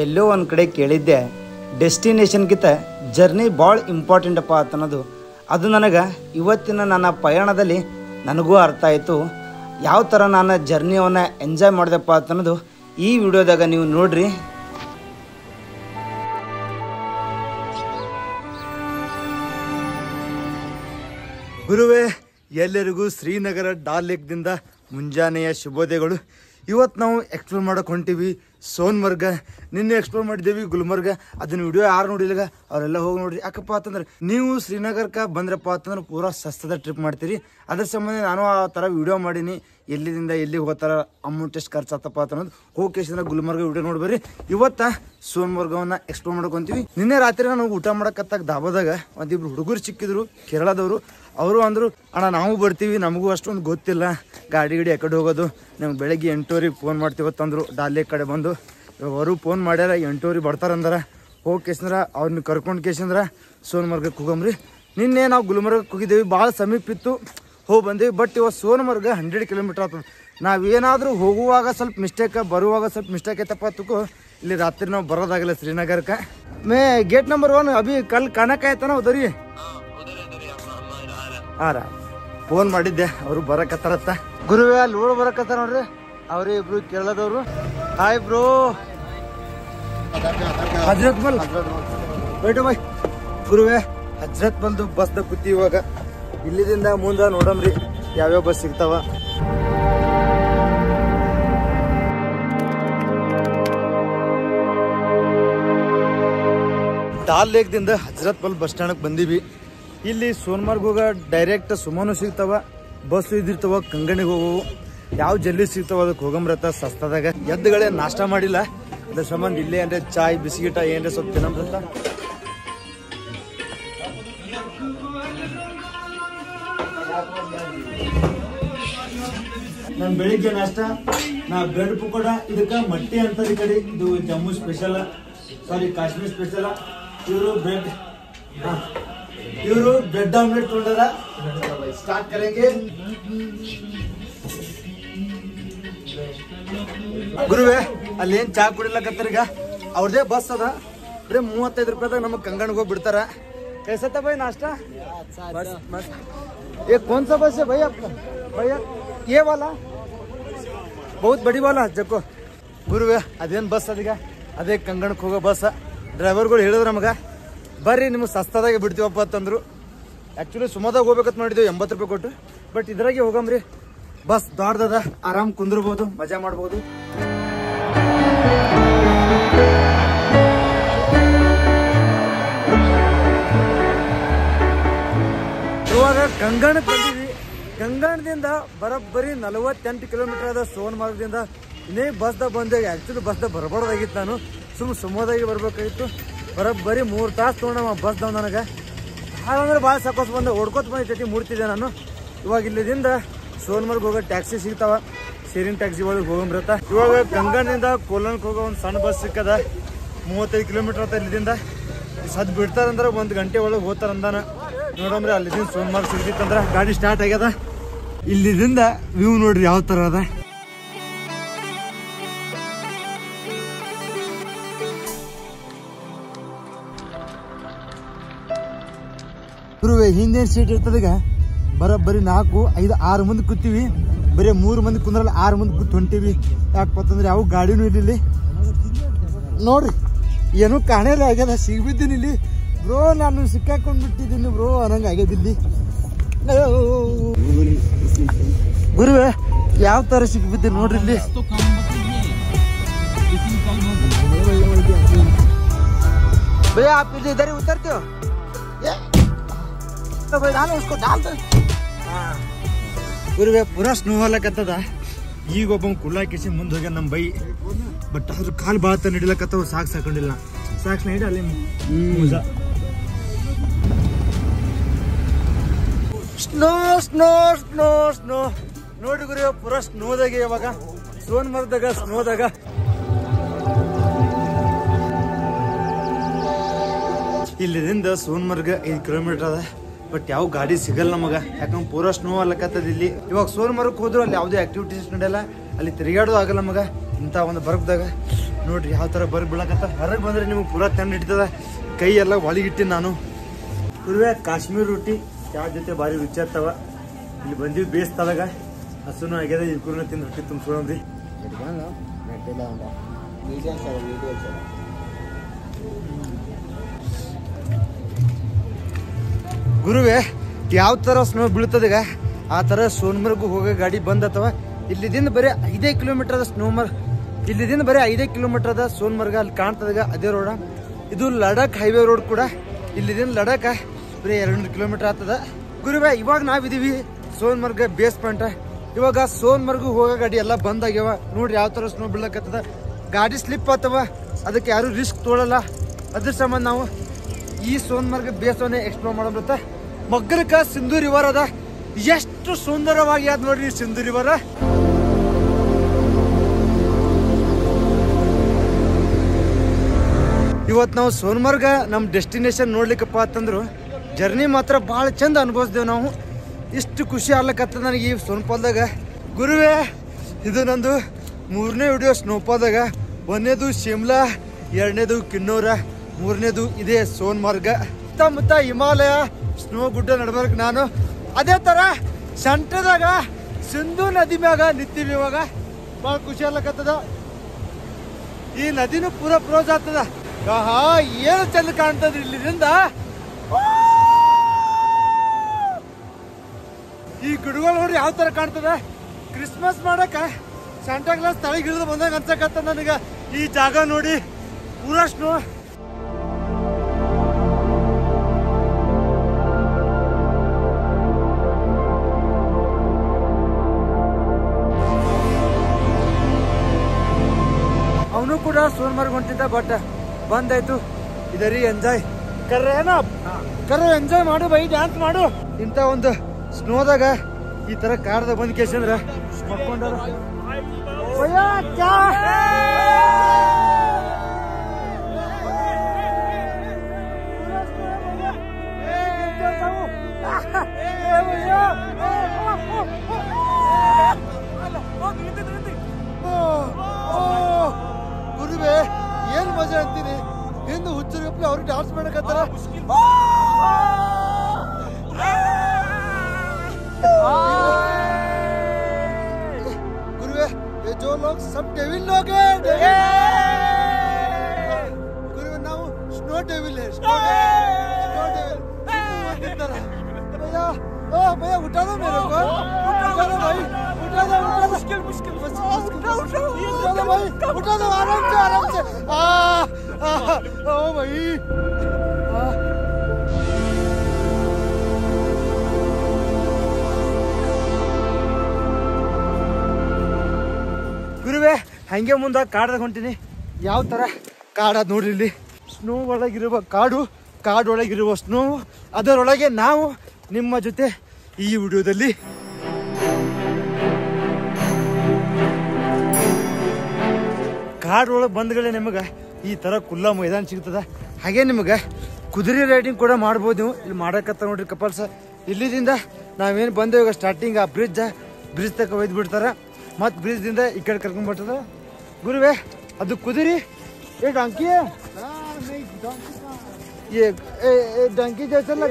ಎಲ್ಲೋ ಒಂದು ಕಡೆ ಕೇಳಿದ್ದೆ, ಡೆಸ್ಟಿನೇಷನ್ಗಿಂತ ಜರ್ನಿ ಭಾಳ ಇಂಪಾರ್ಟೆಂಟಪ್ಪ ಅಂತ ಅನ್ನೋದು. ಅದು ನನಗೆ ಇವತ್ತಿನ ನನ್ನ ಪಯಣದಲ್ಲಿ ನನಗೂ ಅರ್ಥ ಆಯಿತು. ಯಾವ ಥರ ನಾನು ಜರ್ನಿಯನ್ನು ಎಂಜಾಯ್ ಮಾಡಿದೆಪ್ಪ ಅಂತ ಅನ್ನೋದು ಈ ವಿಡಿಯೋದಾಗ ನೀವು ನೋಡ್ರಿ. ಗುರುವೇ, ಎಲ್ಲರಿಗೂ ಶ್ರೀನಗರ ಡಾಲ್ ಲೇಕ್ದಿಂದ ಮುಂಜಾನೆಯ ಶುಭೋದಯಗಳು. ಇವತ್ತು ನಾವು ಎಕ್ಸ್ಪ್ಲೋರ್ ಮಾಡೋಕೆ ಹೊಂಟೀವಿ ಸೋನ್ಮರ್ಗ. ನಿನ್ನೆ ಎಕ್ಸ್ಪ್ಲೋರ್ ಮಾಡಿದ್ದೇವೆ ಗುಲ್ಮರ್ಗ. ಅದನ್ನ ವಿಡಿಯೋ ಯಾರು ನೋಡಿಲ್ಲ ಅವರೆಲ್ಲ ಹೋಗಿ ನೋಡ್ರಿ. ಯಾಕಪ್ಪ ಅಂತಂದ್ರೆ ನೀವು ಶ್ರೀನಗರಕ್ಕೆ ಬಂದ್ರಪ್ಪ ಅಂತಂದ್ರೆ ಪೂರಾ ಸಸ್ತದ ಟ್ರಿಪ್ ಮಾಡ್ತೀರಿ. ಅದ್ರ ಸಂಬಂಧ ನಾನು ಆ ಥರ ವಿಡಿಯೋ ಮಾಡೀನಿ. ಎಲ್ಲಿಂದ ಎಲ್ಲಿಗೆ ಹೋಗ್ತಾರ, ಅಮೌಂಟ್ ಎಷ್ಟು ಖರ್ಚು ಆತಪ್ಪ ಅಂತ ಅನ್ನೋದು ಹೋಗಿ ಗುಲ್ಮರ್ಗ ವಿಡಿಯೋ ನೋಡ್ಬರ್ರಿ. ಇವತ್ತ ಸೋನ್ಮರ್ಗವನ್ನ ಎಕ್ಸ್ಪ್ಲೋರ್ ಮಾಡ್ಕೊಂತೀವಿ. ನಿನ್ನೆ ರಾತ್ರಿ ನಾವು ಊಟ ಮಾಡಕತ್ತಾಗ ದಾಬಾದಾಗ ಒಂದಿಬ್ರು ಹುಡುಗರು ಸಿಕ್ಕಿದ್ರು, ಕೇರಳದವರು. ಅವರು ಅಂದರು, ಅಣ್ಣ ನಾವು ಬರ್ತೀವಿ, ನಮಗೂ ಅಷ್ಟೊಂದು ಗೊತ್ತಿಲ್ಲ ಗಾಡಿ ಯಾಕಡೆ ಹೋಗೋದು, ನಮ್ಗೆ ಬೆಳಗ್ಗೆ 8 ಫೋನ್ ಮಾಡ್ತೀವತ್ತಂದ್ರು. ಡಾಲ್ ಕಡೆ ಬಂದು ಅವರು ಫೋನ್ ಮಾಡ್ಯಾರ, 8 ಬರ್ತಾರಂದಾರ. ಹೋಗಿ ಕೇಸಂದ್ರ ಅವ್ರನ್ನ ಕರ್ಕೊಂಡು ಕೇಸಂದ್ರ ಸೋನ್ಮರ್ಗಕ್ಕೆ ಹೋಗಮ್ರಿ. ನಿನ್ನೆ ನಾವು ಗುಲ್ಮರ್ಗಕ್ಕೆ ಹೋಗಿದ್ದೇವೆ, ಭಾಳ ಸಮೀಪ ಇತ್ತು, ಹೋಗಿ ಬಂದೀವಿ. ಬಟ್ ಇವತ್ತು ಸೋನ್ಮರ್ಗ 100 ಕಿಲೋಮೀಟರ್ ಆಗ್ತದೆ. ನಾವೇನಾದರೂ ಹೋಗುವಾಗ ಸ್ವಲ್ಪ ಮಿಸ್ಟೇಕ್, ಬರುವಾಗ ಸ್ವಲ್ಪ ಮಿಸ್ಟೇಕ್ ಐತಪ್ಪ ತುಕು. ಇಲ್ಲಿ ರಾತ್ರಿ ನಾವು ಬರೋದಾಗಲ್ಲ ಶ್ರೀನಗರಕ್ಕೆ. ಮೇ ಗೇಟ್ ನಂಬರ್ 1 ಅಭಿ ಕಲ್ ಕಾಣಕ್ಕಾಯ್ತಾನ ಉದರಿ ಹಾರ ಫೋನ್ ಮಾಡಿದ್ದೆ, ಅವರು ಬರಕತ್ತಾರತ್ತ. ಗುರುವೇ ಅಲ್ಲಿ ಓಡ್ ಬರಕತ್ತಾರ ನೋಡ್ರಿ, ಅವ್ರಿ ಇಬ್ರು ಕೇರಳದವ್ರು. Hi bro. ಹಜ್ರತ್ ಬಲ್ ಬೈಟು ಬೈ. ಗುರುವೇ, ಹಜ್ರತ್ ಬಲ್ದು ಬಸ್ದ ಕೂತಿ ಇವಾಗ. ಇಲ್ಲಿದಿಂದ ಮುಂದೆ ನೋಡಮ್ರಿ ಯಾವ್ಯಾವ ಬಸ್ ಸಿಗ್ತಾವ. ಡಾಲ್ ಲೇಕ್ದಿಂದ ಹಜ್ರತ್ ಬಲ್ ಬಸ್ ಸ್ಟ್ಯಾಂಡ್ಗೆ ಬಂದೀವಿ. ಇಲ್ಲಿ ಸೋನ್ಮರ್ಗ್ ಹೋಗ ಡೈರೆಕ್ಟ್ ಸುಮನು ಸಿಗ್ತಾವ, ಬಸ್ ಇದಿರ್ತಾವ ಕಂಗಣಿಗೆ ಹೋಗವು. ಯಾವ ಜಲ್ದಿ ಸಿಗ್ತಾವ ಅದಕ್ಕೆ ಹೋಗಮ್ರತ ಸಸ್ತದಾಗ. ಎದ್ದುಗಳೇ ನಾಷ್ಟ ಮಾಡಿಲ್ಲ, ಅದ್ರ ಸಂಬಂಧ ಇಲ್ಲೇ ಅಂದ್ರೆ ಚಾಯ್ ಬಿಸ್ಕಿಟ ಏನ್ರೆ ಸ್ವಲ್ಪ ತಿನ್ನಮ್ರತ. ನಾನು ಬೆಳಿಗ್ಗೆ ನಾಷ್ಟ ಬ್ರೆಡ್ ಪಕೋಡ, ಇದಕ್ಕೆ ಮಟ್ಟಿ ಅಂತ ಈ ಕಡೆ. ಇದು ಜಮ್ಮು ಸ್ಪೆಷಲ್, ಸಾರಿ ಕಾಶ್ಮೀರ್ ಸ್ಪೆಷಲ್. ಇವರು ಬ್ರೆಡ್ ಆಮ್ಲೆಟ್ ತೊಗೊಂಡಾರ. ಸ್ಟಾರ್ಟ್ ಕರೆಂಗೆ. ಗುರುವೇ, ಅಲ್ಲಿ ಏನ್ ಚಾ ಕುಡಿಲಕತ್ತಾರೀಗ. ಅವ್ರದೇ ಬಸ್ ಅದ, ಬರೀ 35 ರೂಪಾಯಿದಾಗ ನಮಗ್ ಕಂಗಣ್ಗೆ ಹೋಗಿ ಬಿಡ್ತಾರ. कैसा था भाई नाश्ता? बस मस्त. ये कौन सा बस है भैया आपका? भैया ये वाला बहुत बड़ी वाला जको. ಗುರುವೇ, ಅದೇನು ಬಸ್ ಅದೀಗ ಅದೇ ಕಂಗಣಕ್ಕೆ ಹೋಗೋ ಬಸ್. ಡ್ರೈವರ್ಗಳು ಹೇಳಿದ್ರು ನಮಗೆ, ಬರ್ರಿ ನಿಮ್ಗೆ ಸಸ್ತದಾಗೆ ಬಿಡ್ತೀವಪ್ಪ ಅಂತಂದ್ರು. ಆ್ಯಕ್ಚುಲಿ ಸುಮದಾಗ ಹೋಗ್ಬೇಕಂತ ಮಾಡಿದ್ವಿ 80 ರೂಪಾಯಿ ಕೊಟ್ಟು. ಬಟ್ ಇದ್ರಾಗೆ ಹೋಗಮ್ರಿ, ಬಸ್ ದೊಡ್ಡದ, ಆರಾಮ್ ಕುಂದ್ರಬಹುದು, ಮಜಾ ಮಾಡ್ಬೋದು. ಇವಾಗ ಕಂಗಣಕ್ಕೆ ಬಂದಿದ್ವಿ. ಕಂಗಣದಿಂದ ಬರೋಬ್ಬರಿ 48 ಕಿಲೋಮೀಟರ್ ಅದ ಸೋನ್ಮಾರ್ಗದಿಂದ. ಇನ್ನೇ ಬಸ್ದಾಗ ಬಂದಾಗ ಆ್ಯಕ್ಚುಲಿ ಬಸ್ದಾಗ ಬರಬಾರ್ದಾಗಿತ್ತು, ನಾನು ಸುಮ್ಮದಾಗಿ ಬರ್ಬೇಕಾಗಿತ್ತು. ಬರೋಬ್ಬರಿ 3 ತಾಸು ತೊಗೊಂಡವ ಬಸ್ದಾಗ. ನನಗೆ ಹಾಗಂದ್ರೆ ಭಾಳ ಸಾಕೋಸ್ ಬಂದ, ಹೊಡ್ಕೋತ ಬಂದು ಮೂಡ್ತಿದ್ದೆ ನಾನು. ಇವಾಗ ಇಲ್ಲಿದಿಂದ ಸೋನ್ಮರ್ಗ್ ಹೋಗೋ ಟ್ಯಾಕ್ಸಿ ಸಿಗ್ತಾವ, ಶೇರಿಂಗ್ ಟ್ಯಾಕ್ಸಿ ಒಳಗೆ ಹೋಗಂಬ್ರತ. ಇವಾಗ ಕಂಗಣ್ಣಿಂದ ಕೋಲನ್ಗೆ ಹೋಗೋ ಒಂದು ಸಣ್ಣ ಬಸ್ ಸಿಕ್ಕದ, 35 ಕಿಲೋಮೀಟರ್ ಆತ. ಇಲ್ಲಿದಿಂದ ಸದ್ ಬಿಡ್ತಾರಂದ್ರೆ 1 ಗಂಟೆ ಒಳಗೆ ಹೋಗ್ತಾರಂದಾನ. ನೋಡಮ್ರಿ, ಅಲ್ಲಿದಿಂದ ಸೋನ್ಮಾರ್ಗ್ ಸಿಗ್ತಿತ್ತಂದ್ರೆ ಗಾಡಿ ಸ್ಟಾರ್ಟ್ ಆಗ್ಯದ. ಇಲ್ಲಿದಿಂದ ವ್ಯೂ ನೋಡ್ರಿ ಯಾವ ಥರ ಅದ. ಗುರುವೇ, ಹಿಂದೇನು ಸೀಟ್ ಇರ್ತದೀಗ ಬರೋಬ್ಬರಿ 4, 5, 6 ಮಂದಿ ಕೂತೀವಿ. ಬರೀ 3 ಮಂದಿ ಕುಂದ್ರಲ್ಲ, 6 ಮಂದಿ ಕೂತ್ ಹೊಂಟೀವಿ. ಯಾಕಪ್ಪಂತಂದ್ರೆ ಯಾವ ಗಾಡಿನೂ ಇಲ್ಲಿ ನೋಡ್ರಿ, ಏನೂ ಕಾಣೆಲ್ಲ ಆಗ್ಯದ. ಸಿಗ್ಬಿದ್ದೀನಿ ಇಲ್ಲಿ ಬ್ರೋ, ನಾನು ಸಿಕ್ಕಾಕೊಂಡ್ ಬಿಟ್ಟಿದ್ದೀನಿ ಬ್ರೋ ಅನ್ನಂಗೆ ಆಗ್ಯದಿಲ್ಲಿ. ಗುರುವೇ, ಯಾವ ಥರ ಸಿಕ್ಬಿದ್ದೀನಿ ನೋಡ್ರಿ ಇಲ್ಲಿ. भैया आप इधर ही उतरते हो? तो भाई डालो उसको, डाल दो. ಗುರುವೇ, ಪೂರಾ ಸ್ನೋ ಆಗ್ಲಕತ್ತದ. ಈಗ ಒಬ್ಬ ಕುಳ್ಳಾಕಿಸಿ ಮುಂದೆ ಹೋಗ್ಯ ನಮ್ಮ ಬೈ. ಬಟ್ ಅದ್ರ ಕಾಲು ಭಾಳ ನಡಿಲಕತ್ತವ, ಸಾಕೊಂಡಿಲ್ಲ. ಸಾಕ್ಸ್ ನಡಿ ಅಲ್ಲಿ ಸ್ನೋ ಸ್ನೋ ಸ್ನೋ ಸ್ನೋ ನೋಡಿ ಗುರುವೇ, ಪೂರಾ ಸ್ನೋದಾಗ ಇವಾಗ ಸೋನ್ಮರ್ಗ್ದಾಗ ಸ್ನೋದಾಗ. ಇಲ್ಲಿಂದ ಸೋನ್ಮರ್ಗ 5 ಕಿಲೋಮೀಟರ್ ಅದ. ಬಟ್ ಯಾವ ಗಾಡಿ ಸಿಗಲ್ಲ ನಮಗೆ, ಯಾಕಂದ್ರೆ ಪೂರಾ ಸ್ನೋ ಅಲ್ಲಕತ್ತದ ಇಲ್ಲಿ. ಇವಾಗ ಸೋನ್ಮರ್ಗಕ್ಕೆ ಹೋದ್ರು ಅಲ್ಲಿ ಯಾವುದೇ ಆಕ್ಟಿವಿಟೀಸ್ ನಡೆಯಲ್ಲ, ಅಲ್ಲಿ ತಿರುಗಾಡೋದು ಆಗಲ್ಲ ನಮಗೆ ಇಂಥ ಒಂದು ಬರ್ಫ್ದಾಗ. ನೋಡ್ರಿ ಯಾವ ಥರ ಬರ್ ಬೀಳಕತ್ತ. ಹೊರಗೆ ಬಂದ್ರೆ ನಿಮ್ಗೆ ಪೂರಾ ತಂಡ ಹಿಡಿತದ. ಕೈ ಎಲ್ಲ ಒಳಗಿಟ್ಟಿನಿ ನಾನು. ಗುರುವೆ ಕಾಶ್ಮೀರ್ ರೊಟ್ಟಿ ಚಾ ಜೊತೆ ಭಾರಿ ರುಚಿ ಆಗ್ತಾವ. ಇಲ್ಲಿ ಬಂದಿವಿ ಬೇಯಿಸ್ತದಾಗ ಹಸುನು ಆಗ್ಯದ. ಇವ್ರನ್ನ ತಿಂದು ರೊಟ್ಟಿ ತುಂಬಿಸ್ಕೊಳ್ರಿ. ಗುರುವೆ ಯಾವ ಥರ ಸ್ನೋ ಬೀಳ್ತದೀಗ ಆ ಥರ ಸೋನ್ಮರ್ಗು ಹೋಗೋ ಗಾಡಿ ಬಂದತ್ತವ. ಇಲ್ಲಿದಿಂದ ಬರೀ 5 ಕಿಲೋಮೀಟರ್ ಅದ ಇಲ್ಲಿದಿಂದ ಬರೀ 5 ಕಿಲೋಮೀಟರ್ ಅದ ಸೋನ್ಮರ್ಗ. ಅಲ್ಲಿ ಕಾಣ್ತದಾಗ ಅದೇ ರೋಡ. ಇದು ಲಡಾಖ್ ಹೈವೇ ರೋಡ್ ಕೂಡ. ಇಲ್ಲಿದಿಂದ ಲಡಾಖ್ ಬರೀ 200 ಕಿಲೋಮೀಟರ್ ಆಗ್ತದ. ಗುರುವೆ ಇವಾಗ ನಾವಿದೀವಿ ಸೋನ್ಮರ್ಗ ಬೇಸ್ ಪಾಯಿಂಟ್. ಇವಾಗ ಸೋನ್ಮರ್ಗು ಹೋಗೋ ಗಾಡಿ ಎಲ್ಲ ಬಂದಾಗ್ಯಾವ. ನೋಡ್ರಿ ಯಾವ ಥರ ಸ್ನೋ ಬೀಳಕತ್ತದ. ಗಾಡಿ ಸ್ಲಿಪ್ ಆಗ್ತವ, ಅದಕ್ಕೆ ಯಾರು ರಿಸ್ಕ್ ತೊಗೊಳಲ್ಲ. ಅದ್ರ ಸಂಬಂಧ ನಾವು ಈ ಸೋನ್ಮರ್ಗ ಬೇಸವನ್ನೇ ಎಕ್ಸ್ಪ್ಲೋರ್ ಮಾಡೋಣ. ಮಗ್ಗರಕ ಸಿಂಧೂ ರಿವರ್ ಅದ. ಎಷ್ಟು ಸುಂದರವಾಗಿ ಅದ ನೋಡ್ರಿ ಸಿಂಧೂ ರಿವರ್. ಇವತ್ತು ನಾವು ಸೋನ್ಮರ್ಗ ನಮ್ಮ ಡೆಸ್ಟಿನೇಷನ್ ನೋಡ್ಲಿಕ್ಕಪ್ಪ ಅಂತಂದ್ರು ಜರ್ನಿ ಮಾತ್ರ ಭಾಳ ಚಂದ ಅನುಭವಿಸ್ದೇವು ನಾವು. ಇಷ್ಟು ಖುಷಿ ಆಗ್ಲಕ್ಕತ್ತದ ನನಗೆ ಈ ಸೋನ್ಪಾಲ್ದಾಗ. ಗುರುವೇ ಇದು ನಂದು 3ನೇ ವಿಡಿಯೋ ಸ್ನೋಪಾಲ್ದಾಗ. 1ನೇದು ಶಿಮ್ಲಾ, 2ನೇದು ಕಿನ್ನೂರ, 3ನೇದು ಇದೇ ಸೋನ್ಮಾರ್ಗ. ಸುತ್ತಮುತ್ತ ಹಿಮಾಲಯ ಸ್ನೋ ಗುಡ್ಡ ನಡ್ಬರ್ಕ್ ನಾನು. ಅದೇ ಥರ ಸೆಂಟ್ರದಾಗ ಸಿಂಧೂ ನದಿ ಮ್ಯಾಗ ನಿಂತೀವಿ ಇವಾಗ. ಭಾಳ ಖುಷಿ ಆಗ್ಲಕ್ಕತ್ತದ. ಈ ನದಿನೂ ಪೂರ ಪ್ರೋಜ್ ಆಗ್ತದ. ಏನು ಚಂದ ಕಾಣ್ತದ್ರಿ ಇಲ್ಲಿಂದ. ಈ ಗಿಡಗಳು ನೋಡ್ರಿ ಯಾವ ತರ ಕಾಣ್ತದ. ಕ್ರಿಸ್ಮಸ್ ಮಾಡಕ ಸಾಂಟಾ ಕ್ಲಾಸ್ ತಳಗ್ ಇಳಿದು ಬಂದಾಗ ಅನ್ಸಕತ್ತ ನನಗ. ಈ ಜಾಗ ನೋಡಿ ಪೂರಾ ಸ್ನೋ. ಅವನು ಕೂಡ ಸೋನ್ಮರ್ಗ್ ಹೊಂಟಿದ್ದ, ಬಟ್ ಬಂದಾಯ್ತು. ಇದರಿ ಎಂಜಾಯ್ ಕರ್ರೆ ಎಂಜಾಯ್ ಮಾಡು ಬೈ, ಡ್ಯಾನ್ಸ್ ಮಾಡು. ಇಂಥ ಒಂದು ಸ್ನೋದಾಗ ಈ ತರ ಕಾರ್ದ ಬಂದ್ ಕೇಸಂದ್ರ ಮಕ್ಕೊಂಡಾರ. ಗುರುವೆ ಏನ್ ಮಜಾ ಅಂತೀನಿ. ಹಿಂದೆ ಹುಚ್ಚರಪ್ಪ ಅವ್ರಿಗೆ ಡಾನ್ಸ್ ಮಾಡಕತ್ತಾರ. ಗುರುವೆ जो लोग सब डेविल लोग हैं. गुरुवे ನಾವು स्नो डेविल है. स्नो डेविल भैया. ओ भैया उठा दो मेरे को. उठा दो भाई, उठा दो. मुश्किल उठा दो भाई, उठा दो आराम से. ओ भाई ಗುರುವೆ ಹಂಗೆ ಮುಂದೆ ಕಾಡ್ದಾಗ ಹೊಂಟೀನಿ. ಯಾವ ಥರ ಕಾಡಾದ ನೋಡ್ರಿ. ಇಲ್ಲಿ ಸ್ನೋ ಒಳಗಿರುವ ಕಾಡೊಳಗಿರುವ ಸ್ನೋ, ಅದರೊಳಗೆ ನಾವು ನಿಮ್ಮ ಜೊತೆ ಈ ವಿಡಿಯೋದಲ್ಲಿ. ಕಾಡೊಳಗೆ ಬಂದ್ಗಳೇ ನಿಮಗೆ ಈ ಥರ ಕುಲ್ಲ ಮೈದಾನ ಸಿಗ್ತದ. ಹಾಗೆ ನಿಮಗೆ ಕುದುರೆ ರೈಡಿಂಗ್ ಕೂಡ ಮಾಡ್ಬೋದು ನೀವು. ಇಲ್ಲಿ ಮಾಡಕತ್ತ ನೋಡ್ರಿ ಕಪಲ್ಸ್. ಇಲ್ಲಿದಿಂದ ನಾವೇನು ಬಂದೇವಾಗ ಸ್ಟಾರ್ಟಿಂಗ್ ಆ ಬ್ರಿಡ್ಜ್ ತಕ ಒಯ್ದು ಬಿಡ್ತಾರೆ. ಮತ್ತು ಬ್ರಿಡ್ಜ್ದಿಂದ ಈ ಕಡೆ ಕರ್ಕೊಂಡ್ಬರ್ತದ. ಗುರುವೆ ಅದು ಕುದುರೆ ಡಾಂಕಿ ಡಾಂಕಿ ಜೈಸಲ್ಲ.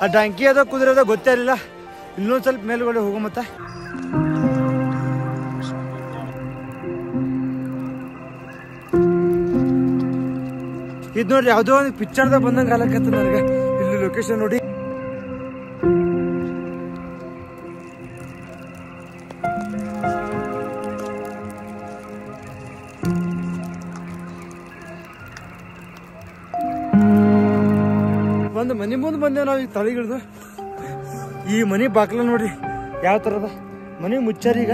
ಆ ಡಾಂಕಿ ಅದ ಕುದುರೆ ಅದ ಗೊತ್ತೇ ಇರಲಿಲ್ಲ. ಇನ್ನೊಂದು ಸ್ವಲ್ಪ ಮೇಲುಗಡೆ ಹೋಗೋ. ಮತ್ತೆ ಇದು ನೋಡ್ರಿ ಯಾವುದೋ ಒಂದು ಪಿಕ್ಚರ್ದಾಗ ಬಂದಂಗೆ ಆಲಕತ್ತ ನನಗೆ. ಇಲ್ಲಿ ಲೊಕೇಶನ್ ನೋಡಿ. ಒಂದು ಮನೆ ಮುಂದೆ ಬಂದೇವು ನಾವು. ಈಗ ತಳಿಗಿಡ್ದು ಈ ಮನೆ ಬಾಕ್ಲ ನೋಡ್ರಿ ಯಾವ ಥರದ ಮನೆ ಮುಚ್ಚಾರಿ. ಈಗ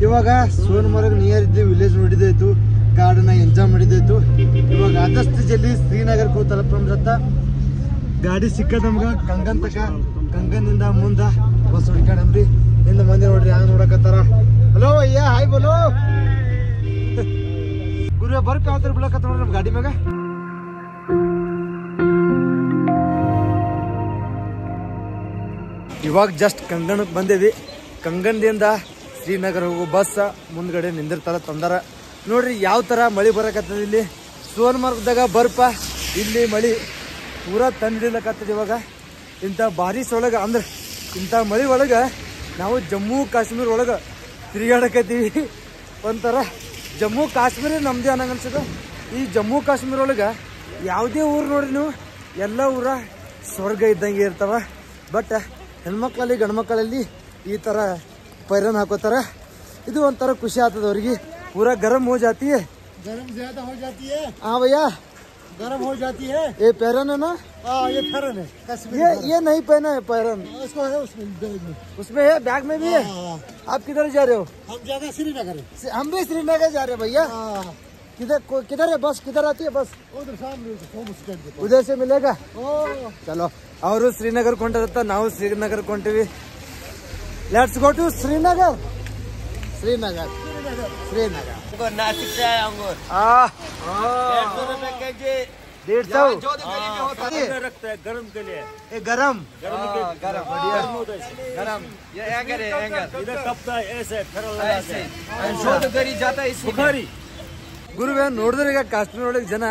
ಇವಾಗ ಸೋನ್ಮರ್ಗ್ ನಿಯರ್ ಇದ್ದು ವಿಲೇಜ್ ನೋಡಿದಾಯ್ತು. ಗಾರ್ಡನ್ ಎಂಜಾಯ್ ಮಾಡಿದ್ದು. ಇವಾಗ ಆದಷ್ಟು ಜಲ್ದಿ ಶ್ರೀನಗರಕ್ಕೆ ಹೋಗಿ ತಲುಪ್ರತ್ತ ಗಾಡಿ ಸಿಕ್ಕದ ನಮ್ಗೆ ಕಂಗನ್ ತಕ. ಕಂಗನ್ನಿಂದ ಮುಂದೆ ಬಸ್ ಹುಡ್ಕಾಡಮ್ರಿ. ಹಿಂದೆ ಮಂದಿ ನೋಡ್ರಿ ಹಂಗ ನೋಡಕತ್ತಾರ. ಹಲೋ ಅಯ್ಯ ಹಾಯ್ ಬೋಲೋ ಗುರುವೆ ಬರ್ಕ ಯಾವ್ದಾರು ಬಿಡಕತ್ತ ನೋಡ್ರಿ ನಮ್ ಗಾಡಿ ಮ್ಯಾಗ. ಇವಾಗ ಜಸ್ಟ್ ಕಂಗನಕ್ಕೆ ಬಂದೇವಿ. ಕಂಗನದಿಂದ ಶ್ರೀನಗರ ಹೋಗೋ ಬಸ್ ಮುಂದ್ಗಡೆ ನಿಂದಿರ್ತಾರ ತಂದಾರ ನೋಡ್ರಿ. ಯಾವ ತರ ಮಳಿ ಬರಕತ್ತದ ಇಲ್ಲಿ ಸೋನ್ಮಾರ್ಗದಾಗ ಬರ್ಪ. ಇಲ್ಲಿ ಮಳಿ ಪೂರಾ ತಂದಿಡ್ಲಕತ್ತದ. ಇವಾಗ ಇಂಥ ಬಾರಿಶ್ ಒಳಗೆ ಅಂದ್ರೆ ಇಂಥ ಮಳಿ ಒಳಗೆ ನಾವು ಜಮ್ಮು ಕಾಶ್ಮೀರ ಒಳಗೆ ತಿರುಗಾಡಕತ್ತೀವಿ. ಒಂಥರ ಜಮ್ಮು ಕಾಶ್ಮೀರ ನಮ್ದೇ ಅನ್ನಂಗೆ ಅನ್ಸದ. ಈ ಜಮ್ಮು ಕಾಶ್ಮೀರ ಒಳಗೆ ಯಾವುದೇ ಊರು ನೋಡ್ರಿ ನೀವು ಎಲ್ಲ ಊರ ಸ್ವರ್ಗ ಇದ್ದಂಗೆ ಇರ್ತಾವ. ಬಟ್ ಹೆಣ್ಮಕ್ಳಲ್ಲಿ ಗಂಡ್ಮಕ್ಳಲ್ಲಿ ಈ ಥರ ಪೈರನ್ ಹಾಕೋತಾರ. ಇದು ಒಂಥರ ಖುಷಿ ಆಗ್ತದ ಅವ್ರಿಗೆ. पूरा गर्म हो जाती है, गर्म ज्यादा हो जाती है। हाँ भैया गर्म हो जाती है। ये पैरन है ना? हाँ ये पैरन है। ये नहीं पहना है पैरन। इसको है उसमें बैग में। उसमें है, बैग में भी है। आप किधर जा रहे हो? हम ज्यादा श्रीनगर। हम भी श्रीनगर जा रहे हैं भैया। किधर है बस? किधर आती है बस? उधर सामने उधर से मिलेगा। चलो और श्रीनगर ಕೊಂಡರತ್ತ ನಾವು ಶ್ರೀನಗರ ಕೊಂಟಿವಿ. Let's go to Srinagar. Srinagar अंगूर नासिक से है अंगूर। 150 रुपए केजी। 150 जो गरीबी होता है रखता है गरम के लिए। ये गरम गरम बढ़िया गरम। ये एंगर है एंगर। इधर कपड़ा ऐसे फेरल ऐसे जो गरी जाता है इसमें बुखारी। ಗುರುವೆ ನೋಡಿದ್ರೆ ಈಗ ಕಾಶ್ಮೀರ ಒಳಗೆ ಜನ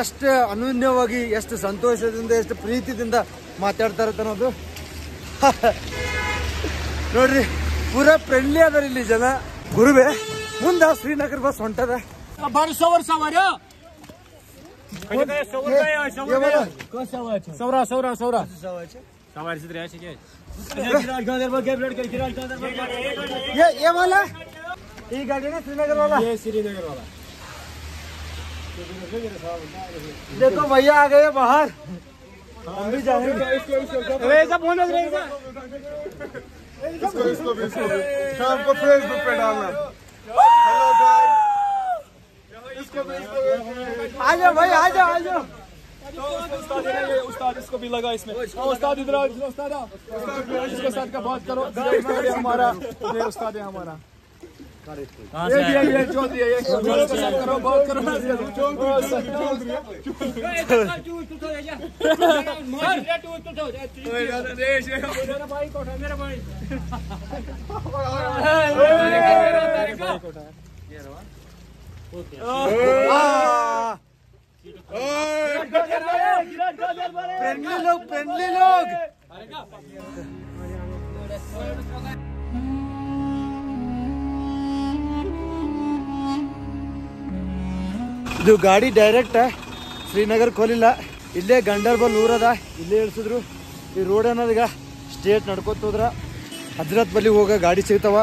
ಎಷ್ಟು ಅನ್ಯೋನ್ಯವಾಗಿ ಎಷ್ಟು ಸಂತೋಷದಿಂದ ಎಷ್ಟು ಪ್ರೀತಿದಿಂದ ಮಾತಾಡ್ತಾರೆ ಅನ್ನೋದು ನೋಡ್ರಿ. ಪೂರಾ ಫ್ರೆಂಡ್ಲಿ ಅದಾರ ಇಲ್ಲಿ ಜನ. ಗುರುವೆ ಮುಂದ ಶ್ರೀನಗರ ಬಸ್ ಹೊಂಟದ. ये वाला ये गाड़ी ना श्रीनगर वाला। ये श्रीनगर वाला। देखो भैया आ गए बाहर, हम भी जाएंगे। इसको शाम को फेसबुक पे डालना। हेलो गाइस, इसको आ जाओ भाई आ जाओ आ जाओ। उस्ताद इसको भी लगा इसमें। उस्ताद इधर आओ, उस्ताद आओ। इसके साथ का बात करो। ये हमारा ये उस्ताद है हमारा। ये चौधरी है, चौधरी के साथ करो बात करो। मेरा भाई फ्रेंडली लोग ಇದು ಗಾಡಿ ಡೈರೆಕ್ಟ್ ಶ್ರೀನಗರ್ ಹೋಲಿಲ್ಲ. ಇಲ್ಲೇ ಗಂಡರ್ಬಲ್ ಊರದ ಇಲ್ಲೇ ಇಳಿಸಿದ್ರು. ಈ ರೋಡ್ ಅನ್ನೋದೀಗ ಸ್ಟೇಟ್ ನಡ್ಕೊತ ಹೋದ್ರ ಹಜ್ರತ್ ಬಲ್ಲಿ ಹೋಗೋ ಗಾಡಿ ಸಿಗ್ತಾವ.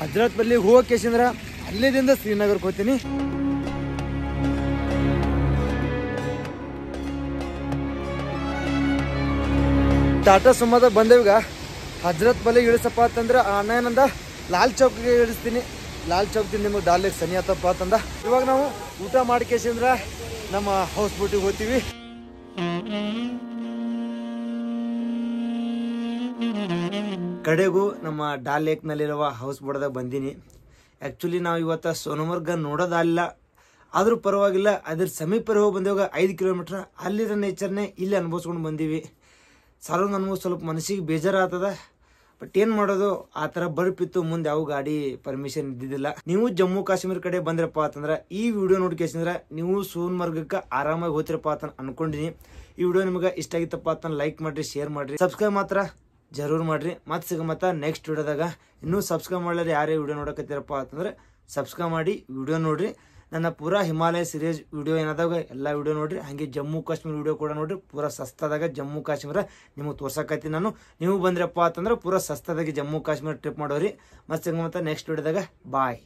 ಹಜ್ರತ್ ಬಲ್ಲಿ ಹೋಗಕೇಶಂದ್ರ ಅಲ್ಲಿದಿಂದ ಶ್ರೀನಗರ್ಗೆ ಹೋಗ್ತೀನಿ. ಟಾಟಾ ಸುಮೋದಾಗ ಬಂದೇವೀಗ ಹಜ್ರತ್ ಬಲ್ಲಿ ಇಳಿಸಪ್ಪ ಅಂತಂದ್ರೆ ಆ ಅಣ್ಣ ಏನಂದ ಲಾಲ್ ಚೌಕ್ಗೆ ಇಳಿಸ್ತೀನಿ. ಲಾಲ್ ಚೌಕ್ದಿಂದ ನಿಮಗೆ ಡಾಲಿಗೆ ಸನಿ ಆತಪ್ಪ ಅಂತಂದ. ಇವಾಗ ನಾವು ಊಟ ಮಾಡ್ಕೇಶಂದ್ರ ನಮ್ಮ ಹೌಸ್ ಬೋಟಿಗೆ ಹೋಗ್ತೀವಿ. ಕಡೆಗೂ ನಮ್ಮ ಡಾಲ್ ಲೇಕ್ನಲ್ಲಿರುವ ಹೌಸ್ ಬೋಟ್ದಾಗ ಬಂದೀನಿ. ಆ್ಯಕ್ಚುಲಿ ನಾವು ಇವತ್ತು ಸೋನಮರ್ಗ ನೋಡೋದಲ್ಲ, ಆದರೂ ಪರವಾಗಿಲ್ಲ. ಅದ್ರ ಸಮೀಪ ಹೋಗಿ ಬಂದೇವಾಗ 5 ಕಿಲೋಮೀಟ್ರ್ ಅಲ್ಲಿರೋ ನೇಚರ್ನೇ ಇಲ್ಲಿ ಅನುಭವಿಸ್ಕೊಂಡು ಬಂದೀವಿ. ಸಾಲೊಂದು ಅನುಭವ ಸ್ವಲ್ಪ ಮನಸ್ಸಿಗೆ ಬೇಜಾರಾಗ್ತದ. ಬಟ್ ಏನು ಮಾಡೋದು, ಆ ಥರ ಬರ್ಪಿತ್ತು. ಮುಂದೆ ಯಾವ ಗಾಡಿ ಪರ್ಮಿಷನ್ ಇದ್ದಿದ್ದಿಲ್ಲ. ನೀವು ಜಮ್ಮು ಕಾಶ್ಮೀರ ಕಡೆ ಬಂದ್ರಪ್ಪ ಅಂತಂದ್ರೆ ಈ ವಿಡಿಯೋ ನೋಡ್ಕೇಸಂದ್ರೆ ನೀವು ಸೋನ್ಮರ್ಗಕ್ಕೆ ಆರಾಮಾಗಿ ಹೋಗ್ತಿರಪ್ಪ ಅಂತ ಅನ್ಕೊಂಡಿನಿ. ಈ ವಿಡಿಯೋ ನಿಮಗೆ ಇಷ್ಟ ಆಗಿತ್ತಪ್ಪ ಅಂತ ಲೈಕ್ ಮಾಡ್ರಿ, ಶೇರ್ ಮಾಡ್ರಿ, ಸಬ್ಸ್ಕ್ರೈಬ್ ಮಾತ್ರ ಜರೂರ್ ಮಾಡ್ರಿ. ಮತ್ತೆ ಸಿಗಮತ್ತ ನೆಕ್ಸ್ಟ್ ವಿಡಿಯೋದಾಗ. ಇನ್ನೂ ಸಬ್ಸ್ಕ್ರೈಬ್ ಮಾಡಲಾರೆ ಯಾರೇ ವಿಡಿಯೋ ನೋಡಕತ್ತೀರಪ್ಪ ಅಂತಂದ್ರೆ ಸಬ್ಸ್ಕ್ರೈಬ್ ಮಾಡಿ ವಿಡಿಯೋ ನೋಡ್ರಿ. ನನ್ನ ಪೂರಾ ಹಿಮಾಲಯ ಸಿರೀಸ್ ವಿಡಿಯೋ ಏನಾದಾಗ ಎಲ್ಲ ವಿಡಿಯೋ ನೋಡ್ರಿ. ಹಾಗೆ ಜಮ್ಮು ಕಾಶ್ಮೀರ ವಿಡಿಯೋ ಕೂಡ ನೋಡ್ರಿ. ಪೂರಾ ಸಸ್ತಾದಾಗ ಜಮ್ಮು ಕಾಶ್ಮೀರ ನಿಮಗೆ ತೋರ್ಸಕತ್ತೀನಿ ನಾನು. ನೀವು ಬಂದ್ರಪ್ಪ ಅಂತಂದ್ರೆ ಪೂರಾ ಸಸ್ತಾದಾಗಿ ಜಮ್ಮು ಕಾಶ್ಮೀರ ಟ್ರಿಪ್ ಮಾಡೋರಿ. ಮತ್ತೆ ಸಿಗಮತ್ತ ನೆಕ್ಸ್ಟ್ ವಿಡಿಯೋದಾಗ. ಬಾಯ್.